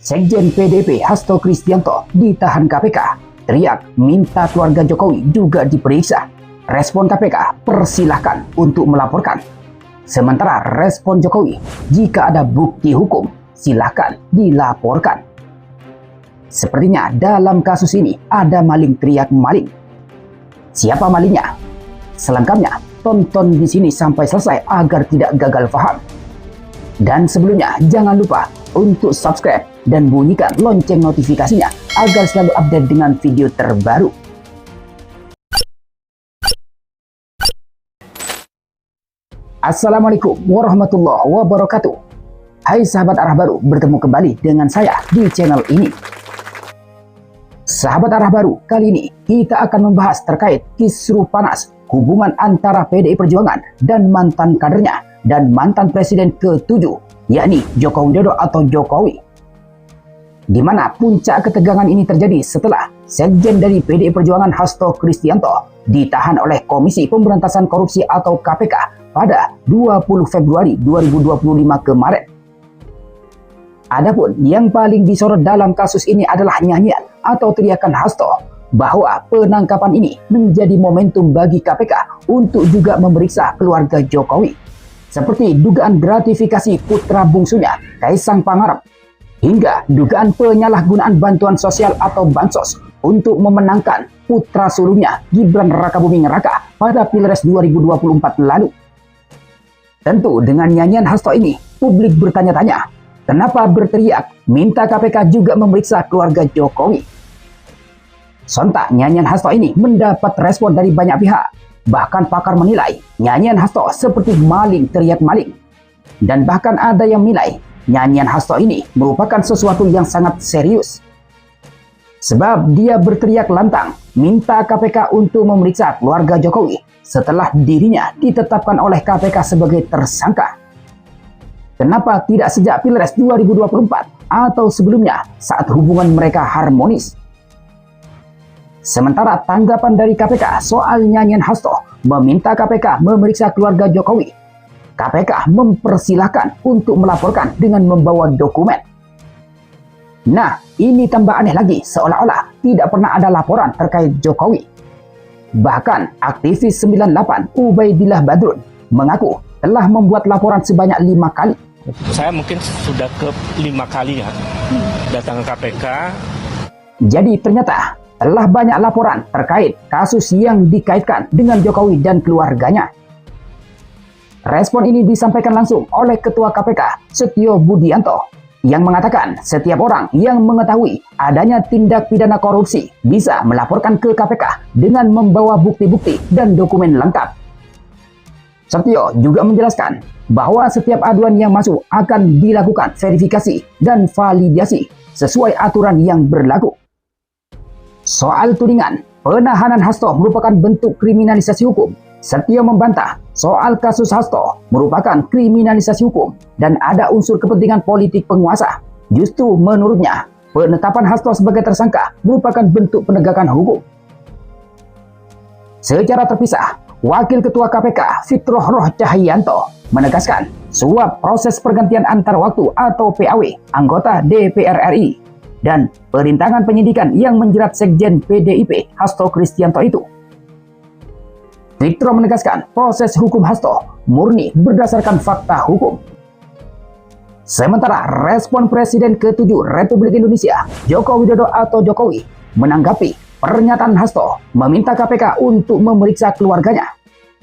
Sekjen PDIP Hasto Kristianto ditahan KPK, teriak minta keluarga Jokowi juga diperiksa. Respon KPK, persilahkan untuk melaporkan. Sementara respon Jokowi, jika ada bukti hukum, silahkan dilaporkan. Sepertinya dalam kasus ini ada maling teriak maling. Siapa malingnya? Selengkapnya tonton di sini sampai selesai agar tidak gagal paham. Dan sebelumnya jangan lupa untuk subscribe dan bunyikan lonceng notifikasinya agar selalu update dengan video terbaru. Assalamualaikum warahmatullahi wabarakatuh. Hai sahabat arah baru, bertemu kembali dengan saya di channel ini. Sahabat arah baru, kali ini kita akan membahas terkait kisruh panas hubungan antara PDI Perjuangan dan mantan kadernya dan mantan presiden ke-7, yakni Joko Widodo atau Jokowi. Di mana puncak ketegangan ini terjadi setelah sekjen dari PDI Perjuangan Hasto Kristianto ditahan oleh Komisi Pemberantasan Korupsi atau KPK pada 20 Februari 2025 kemarin. Adapun yang paling disorot dalam kasus ini adalah nyanyian atau teriakan Hasto bahwa penangkapan ini menjadi momentum bagi KPK untuk juga memeriksa keluarga Jokowi, seperti dugaan gratifikasi putra bungsunya Kaisang Pangarep, hingga dugaan penyalahgunaan bantuan sosial atau bansos untuk memenangkan putra sulungnya Gibran Rakabuming Raka pada Pilpres 2024 lalu. Tentu dengan nyanyian Hasto ini, publik bertanya-tanya, kenapa berteriak minta KPK juga memeriksa keluarga Jokowi? Sontak nyanyian Hasto ini mendapat respon dari banyak pihak. Bahkan pakar menilai nyanyian Hasto seperti maling teriak maling. Dan bahkan ada yang menilai nyanyian Hasto ini merupakan sesuatu yang sangat serius. Sebab dia berteriak lantang minta KPK untuk memeriksa keluarga Jokowi setelah dirinya ditetapkan oleh KPK sebagai tersangka. Kenapa tidak sejak Pilpres 2024 atau sebelumnya saat hubungan mereka harmonis? Sementara tanggapan dari KPK soal nyanyian Hasto meminta KPK memeriksa keluarga Jokowi, KPK mempersilahkan untuk melaporkan dengan membawa dokumen. Nah, ini tambah aneh lagi, seolah-olah tidak pernah ada laporan terkait Jokowi. Bahkan aktivis 98 Ubaidillah Badrun mengaku telah membuat laporan sebanyak 5 kali. Saya mungkin sudah ke 5 kali ya datang ke KPK. Jadi ternyata telah banyak laporan terkait kasus yang dikaitkan dengan Jokowi dan keluarganya. Respon ini disampaikan langsung oleh Ketua KPK Setio Budianto yang mengatakan setiap orang yang mengetahui adanya tindak pidana korupsi bisa melaporkan ke KPK dengan membawa bukti-bukti dan dokumen lengkap. Setio juga menjelaskan bahwa setiap aduan yang masuk akan dilakukan verifikasi dan validasi sesuai aturan yang berlaku. Soal tudingan penahanan Hasto merupakan bentuk kriminalisasi hukum, Setio membantah soal kasus Hasto merupakan kriminalisasi hukum dan ada unsur kepentingan politik penguasa. Justru menurutnya, penetapan Hasto sebagai tersangka merupakan bentuk penegakan hukum. Secara terpisah, Wakil Ketua KPK Fitroh Cahyanto menegaskan suap proses pergantian antar waktu atau PAW anggota DPR RI dan perintangan penyidikan yang menjerat sekjen PDIP Hasto Kristianto itu. Fitroh menegaskan proses hukum Hasto murni berdasarkan fakta hukum. Sementara respon Presiden ke-7 Republik Indonesia Joko Widodo atau Jokowi menanggapi pernyataan Hasto meminta KPK untuk memeriksa keluarganya.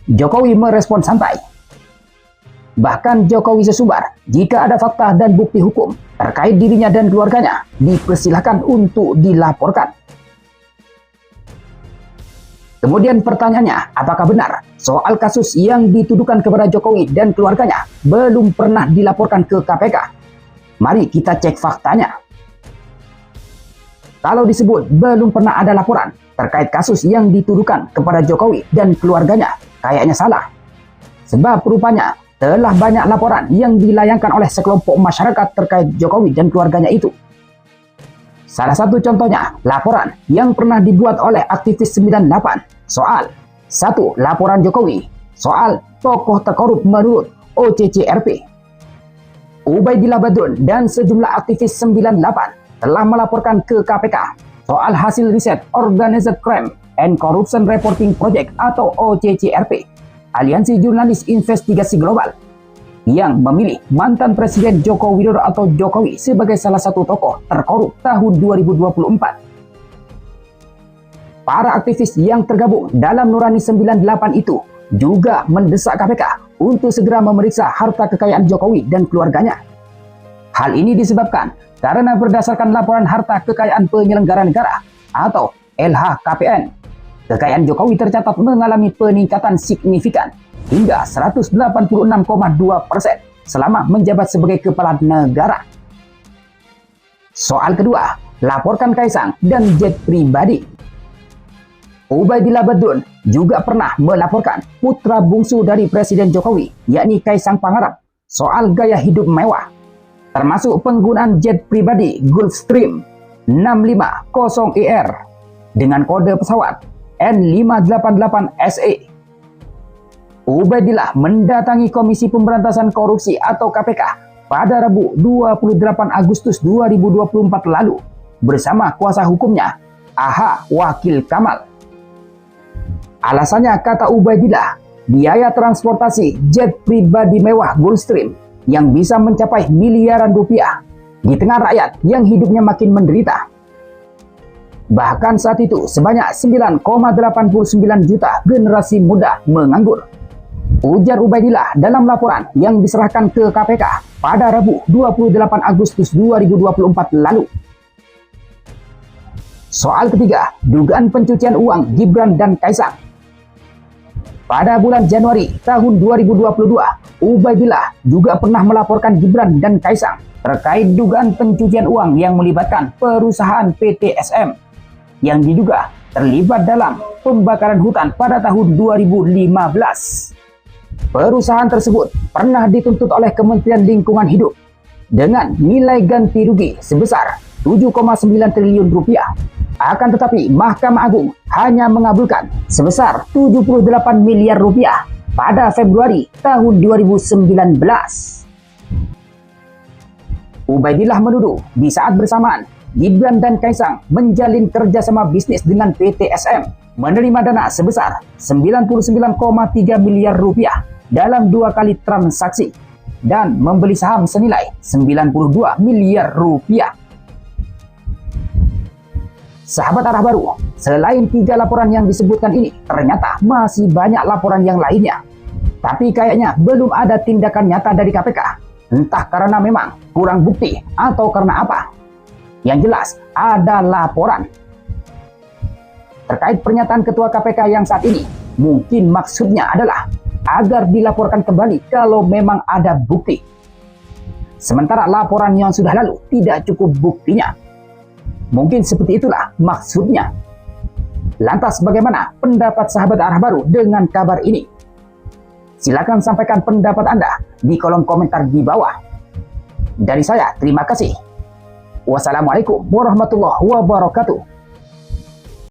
Jokowi merespon santai. Bahkan Jokowi sesumbar jika ada fakta dan bukti hukum terkait dirinya dan keluarganya dipersilahkan untuk dilaporkan. Kemudian pertanyaannya, apakah benar soal kasus yang dituduhkan kepada Jokowi dan keluarganya belum pernah dilaporkan ke KPK? Mari kita cek faktanya. Kalau disebut belum pernah ada laporan terkait kasus yang dituduhkan kepada Jokowi dan keluarganya, kayaknya salah. Sebab rupanya telah banyak laporan yang dilayangkan oleh sekelompok masyarakat terkait Jokowi dan keluarganya itu. Salah satu contohnya, laporan yang pernah dibuat oleh aktivis 98 soal 1. Laporan Jokowi soal tokoh terkorup menurut OCCRP. Ubaidillah Badrun dan sejumlah aktivis 98 telah melaporkan ke KPK soal hasil riset Organized Crime and Corruption Reporting Project atau OCCRP, Aliansi Jurnalis Investigasi Global, yang memilih mantan Presiden Joko Widodo atau Jokowi sebagai salah satu tokoh terkorup tahun 2024. Para aktivis yang tergabung dalam Nurani 98 itu juga mendesak KPK untuk segera memeriksa harta kekayaan Jokowi dan keluarganya. Hal ini disebabkan karena berdasarkan laporan harta kekayaan penyelenggara negara atau LHKPN, kekayaan Jokowi tercatat mengalami peningkatan signifikan hingga 186,2% selama menjabat sebagai kepala negara. Soal kedua, laporkan Kaisang dan jet pribadi. Ubaidillah Badrun juga pernah melaporkan putra bungsu dari Presiden Jokowi, yakni Kaisang Pangarep, soal gaya hidup mewah, termasuk penggunaan jet pribadi Gulfstream 650ER dengan kode pesawat N588SE. Ubaidillah mendatangi Komisi Pemberantasan Korupsi atau KPK pada Rabu 28 Agustus 2024 lalu bersama kuasa hukumnya, AH Wakil Kamal. Alasannya, kata Ubaidillah, biaya transportasi jet pribadi mewah Gulfstream yang bisa mencapai miliaran rupiah di tengah rakyat yang hidupnya makin menderita. Bahkan saat itu sebanyak 9,89 juta generasi muda menganggur, ujar Ubaidillah dalam laporan yang diserahkan ke KPK pada Rabu 28 Agustus 2024 lalu. Soal ketiga, dugaan pencucian uang Gibran dan Kaisang. Pada bulan Januari tahun 2022, Ubaidillah juga pernah melaporkan Gibran dan Kaisang terkait dugaan pencucian uang yang melibatkan perusahaan PT SM yang diduga terlibat dalam pembakaran hutan pada tahun 2015. Perusahaan tersebut pernah dituntut oleh Kementerian Lingkungan Hidup dengan nilai ganti rugi sebesar 7,9 triliun rupiah. Akan tetapi Mahkamah Agung hanya mengabulkan sebesar 78 miliar rupiah pada Februari tahun 2019. Ubaidillah menuduh di saat bersamaan Gibran dan Kaisang menjalin kerjasama bisnis dengan PT SM, menerima dana sebesar 99,3 miliar rupiah dalam 2 kali transaksi dan membeli saham senilai 92 miliar rupiah. Sahabat Arah Baru, selain 3 laporan yang disebutkan ini, ternyata masih banyak laporan yang lainnya. Tapi kayaknya belum ada tindakan nyata dari KPK. Entah karena memang kurang bukti atau karena apa. Yang jelas, ada laporan. Terkait pernyataan Ketua KPK yang saat ini, mungkin maksudnya adalah agar dilaporkan kembali kalau memang ada bukti. Sementara laporan yang sudah lalu tidak cukup buktinya. Mungkin seperti itulah maksudnya. Lantas bagaimana pendapat sahabat Arah Baru dengan kabar ini? Silakan sampaikan pendapat Anda di kolom komentar di bawah. Dari saya, terima kasih. Wassalamualaikum warahmatullahi wabarakatuh.